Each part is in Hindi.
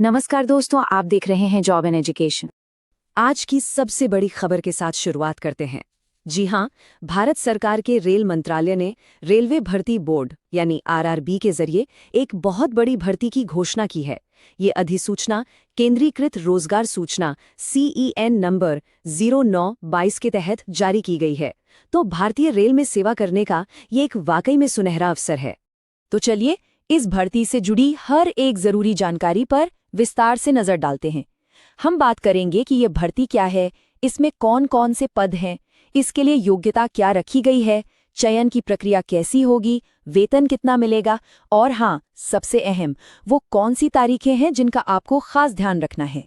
नमस्कार दोस्तों, आप देख रहे हैं जॉब एंड एजुकेशन। आज की सबसे बड़ी खबर के साथ शुरुआत करते हैं। जी हां, भारत सरकार के रेल मंत्रालय ने रेलवे भर्ती बोर्ड यानी आरआरबी के जरिए एक बहुत बड़ी भर्ती की घोषणा की है। ये अधिसूचना केंद्रीकृत रोजगार सूचना CEN नंबर 0922 के तहत जारी की गई है। तो भारतीय रेल में सेवा करने का ये एक वाकई में सुनहरा अवसर है। तो चलिए इस भर्ती से जुड़ी हर एक जरूरी जानकारी पर विस्तार से नजर डालते हैं। हम बात करेंगे कि ये भर्ती क्या है, इसमें कौन कौन से पद हैं, इसके लिए योग्यता क्या रखी गई है, चयन की प्रक्रिया कैसी होगी, वेतन कितना मिलेगा और हाँ, सबसे अहम वो कौन सी तारीखें हैं जिनका आपको खास ध्यान रखना है।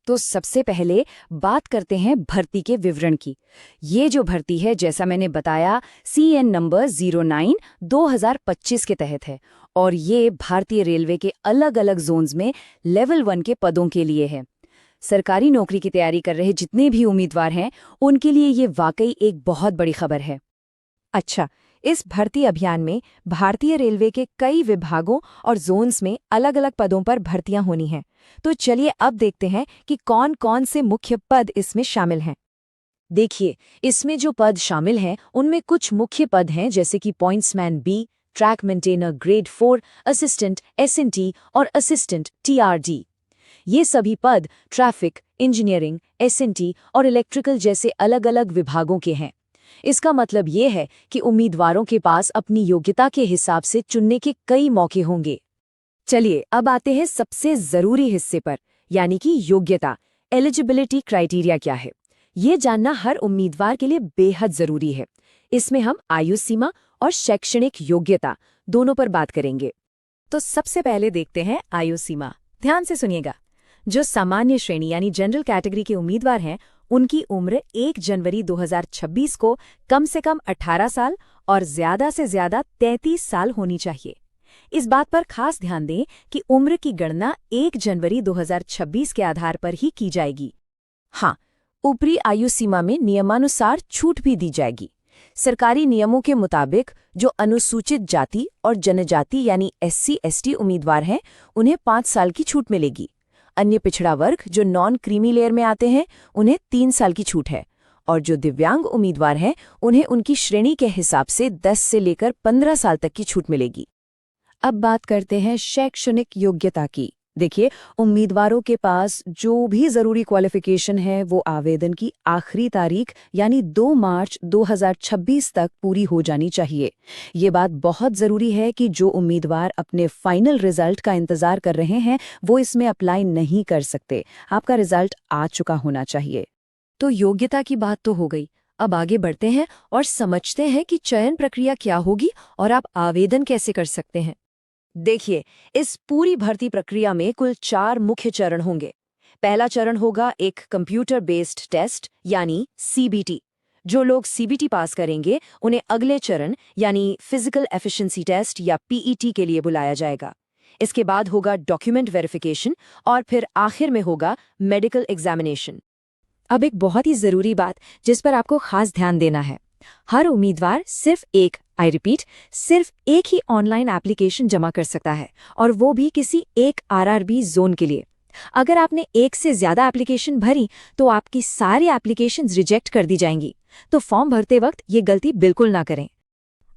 तो सबसे पहले बात करते हैं भर्ती के विवरण की। ये जो भर्ती है, जैसा मैंने बताया, CN नंबर 09/2025 के तहत है और ये भारतीय रेलवे के अलग अलग जोन्स में लेवल 1 के पदों के लिए है। सरकारी नौकरी की तैयारी कर रहे जितने भी उम्मीदवार हैं, उनके लिए ये वाकई एक बहुत बड़ी खबर है। अच्छा, इस भर्ती अभियान में भारतीय रेलवे के कई विभागों और जोन्स में अलग अलग पदों पर भर्तियां होनी हैं। तो चलिए अब देखते हैं कि कौन कौन से मुख्य पद इसमें शामिल हैं। देखिए, इसमें जो पद शामिल हैं उनमें कुछ मुख्य पद हैं, जैसे कि pointsman B, track maintainer grade 4, assistant SNT और असिस्टेंट TRD। ये सभी पद ट्रैफिक, इंजीनियरिंग, SNT और इलेक्ट्रिकल जैसे अलग अलग विभागों के हैं। इसका मतलब ये है कि उम्मीदवारों के पास अपनी योग्यता के हिसाब से चुनने के कई मौके होंगे। चलिए अब आते हैं सबसे जरूरी हिस्से पर, यानी कि योग्यता। एलिजिबिलिटी क्राइटेरिया क्या है, ये जानना हर उम्मीदवार के लिए बेहद जरूरी है। इसमें हम आयु सीमा और शैक्षणिक योग्यता दोनों पर बात करेंगे। तो सबसे पहले देखते हैं आयु सीमा। ध्यान से सुनिएगा। जो सामान्य श्रेणी यानी जनरल कैटेगरी के उम्मीदवार हैं, उनकी उम्र 1 जनवरी 2026 को कम से कम 18 साल और ज्यादा से ज्यादा 33 साल होनी चाहिए। इस बात पर खास ध्यान दें कि उम्र की गणना 1 जनवरी 2026 के आधार पर ही की जाएगी। हाँ, ऊपरी आयु सीमा में नियमानुसार छूट भी दी जाएगी। सरकारी नियमों के मुताबिक जो अनुसूचित जाति और जनजाति यानी SC ST उम्मीदवार हैं, उन्हें 5 साल की छूट मिलेगी। अन्य पिछड़ा वर्ग जो नॉन क्रीमी लेयर में आते हैं, उन्हें 3 साल की छूट है। और जो दिव्यांग उम्मीदवार हैं, उन्हें उनकी श्रेणी के हिसाब से 10 से लेकर 15 साल तक की छूट मिलेगी। अब बात करते हैं शैक्षणिक योग्यता की। देखिए, उम्मीदवारों के पास जो भी जरूरी क्वालिफिकेशन है वो आवेदन की आखिरी तारीख यानी 2 मार्च 2026 तक पूरी हो जानी चाहिए। ये बात बहुत जरूरी है कि जो उम्मीदवार अपने फाइनल रिजल्ट का इंतजार कर रहे हैं, वो इसमें अप्लाई नहीं कर सकते। आपका रिजल्ट आ चुका होना चाहिए। तो योग्यता की बात तो हो गई। अब आगे बढ़ते हैं और समझते हैं कि चयन प्रक्रिया क्या होगी और आप आवेदन कैसे कर सकते हैं। देखिए, इस पूरी भर्ती प्रक्रिया में कुल 4 मुख्य चरण होंगे। पहला चरण होगा एक कंप्यूटर बेस्ड टेस्ट यानी CBT। जो लोग CBT पास करेंगे, उन्हें अगले चरण यानी फिजिकल एफिशिएंसी टेस्ट या PET के लिए बुलाया जाएगा। इसके बाद होगा डॉक्यूमेंट वेरिफिकेशन और फिर आखिर में होगा मेडिकल एग्जामिनेशन। अब एक बहुत ही जरूरी बात जिस पर आपको खास ध्यान देना है, हर उम्मीदवार सिर्फ एक ही ऑनलाइन एप्लीकेशन जमा कर सकता है, और वो भी किसी एक RRB जोन के लिए। अगर आपने एक से ज्यादा एप्लीकेशन भरी तो आपकी सारी एप्लीकेशंस रिजेक्ट कर दी जाएंगी। तो फॉर्म भरते वक्त ये गलती बिल्कुल ना करें।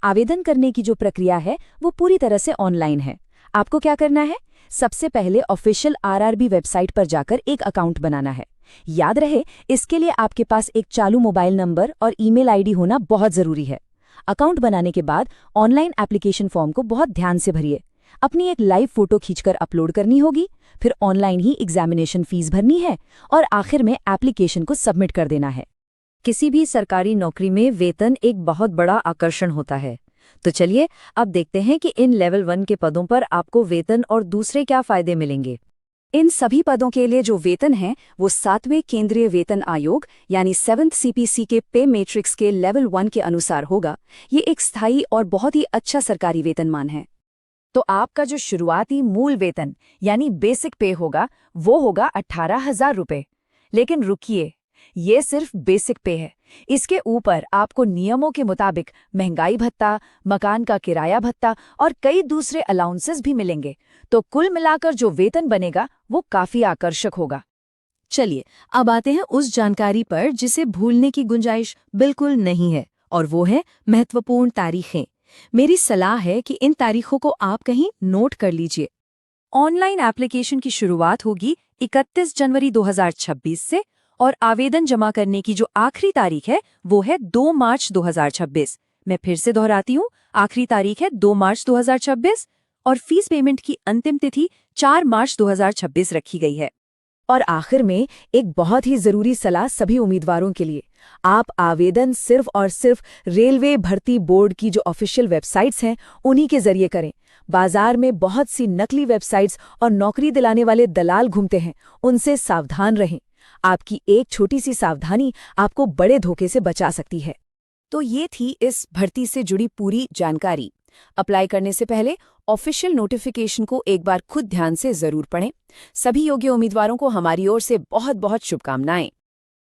आवेदन करने की जो प्रक्रिया है वो पूरी तरह से ऑनलाइन है। आपको क्या करना है, सबसे पहले ऑफिशियल RRB वेबसाइट पर जाकर एक अकाउंट बनाना है। याद रहे, इसके लिए आपके पास एक चालू मोबाइल नंबर और ईमेल ID होना बहुत जरूरी है। अकाउंट बनाने के बाद ऑनलाइन एप्लीकेशन फॉर्म को बहुत ध्यान से भरिए। अपनी एक लाइव फोटो खींचकर अपलोड करनी होगी, फिर ऑनलाइन ही एग्जामिनेशन फीस भरनी है और आखिर में एप्लीकेशन को सबमिट कर देना है। किसी भी सरकारी नौकरी में वेतन एक बहुत बड़ा आकर्षण होता है। तो चलिए अब देखते हैं कि इन लेवल 1 के पदों पर आपको वेतन और दूसरे क्या फायदे मिलेंगे। इन सभी पदों के लिए जो वेतन है वो 7वें केंद्रीय वेतन आयोग यानी 7th CPC के पे मैट्रिक्स के लेवल 1 के अनुसार होगा। ये एक स्थायी और बहुत ही अच्छा सरकारी वेतनमान है। तो आपका जो शुरुआती मूल वेतन यानी बेसिक पे वो होगा 18,000 रुपये। लेकिन रुकिए, ये सिर्फ बेसिक पे है। इसके ऊपर आपको नियमों के मुताबिक महंगाई भत्ता, मकान का किराया भत्ता और कई दूसरे अलाउंसेस भी मिलेंगे। तो कुल मिलाकर जो वेतन बनेगा वो काफी आकर्षक होगा। चलिए, अब आते हैं उस जानकारी पर जिसे भूलने की गुंजाइश बिल्कुल नहीं है, और वो है महत्वपूर्ण तारीखें। मेरी सलाह है कि इन तारीखों को आप कहीं नोट कर लीजिए। ऑनलाइन एप्लीकेशन की शुरुआत होगी 31 जनवरी 2026 से, और आवेदन जमा करने की जो आखिरी तारीख है वो है 2 मार्च 2026। मैं फिर से दोहराती हूँ, आखिरी तारीख है 2 मार्च 2026 और फीस पेमेंट की अंतिम तिथि 4 मार्च 2026 रखी गई है। और आखिर में एक बहुत ही जरूरी सलाह सभी उम्मीदवारों के लिए। आप आवेदन सिर्फ और सिर्फ रेलवे भर्ती बोर्ड की जो ऑफिशियल वेबसाइट्स हैं उन्हीं के जरिए करें। बाजार में बहुत सी नकली वेबसाइट्स और नौकरी दिलाने वाले दलाल घूमते हैं, उनसे सावधान रहें। आपकी एक छोटी सी सावधानी आपको बड़े धोखे से बचा सकती है। तो ये थी इस भर्ती से जुड़ी पूरी जानकारी। अप्लाई करने से पहले ऑफिशियल नोटिफिकेशन को एक बार खुद ध्यान से जरूर पढ़ें। सभी योग्य उम्मीदवारों को हमारी ओर से बहुत बहुत शुभकामनाएं।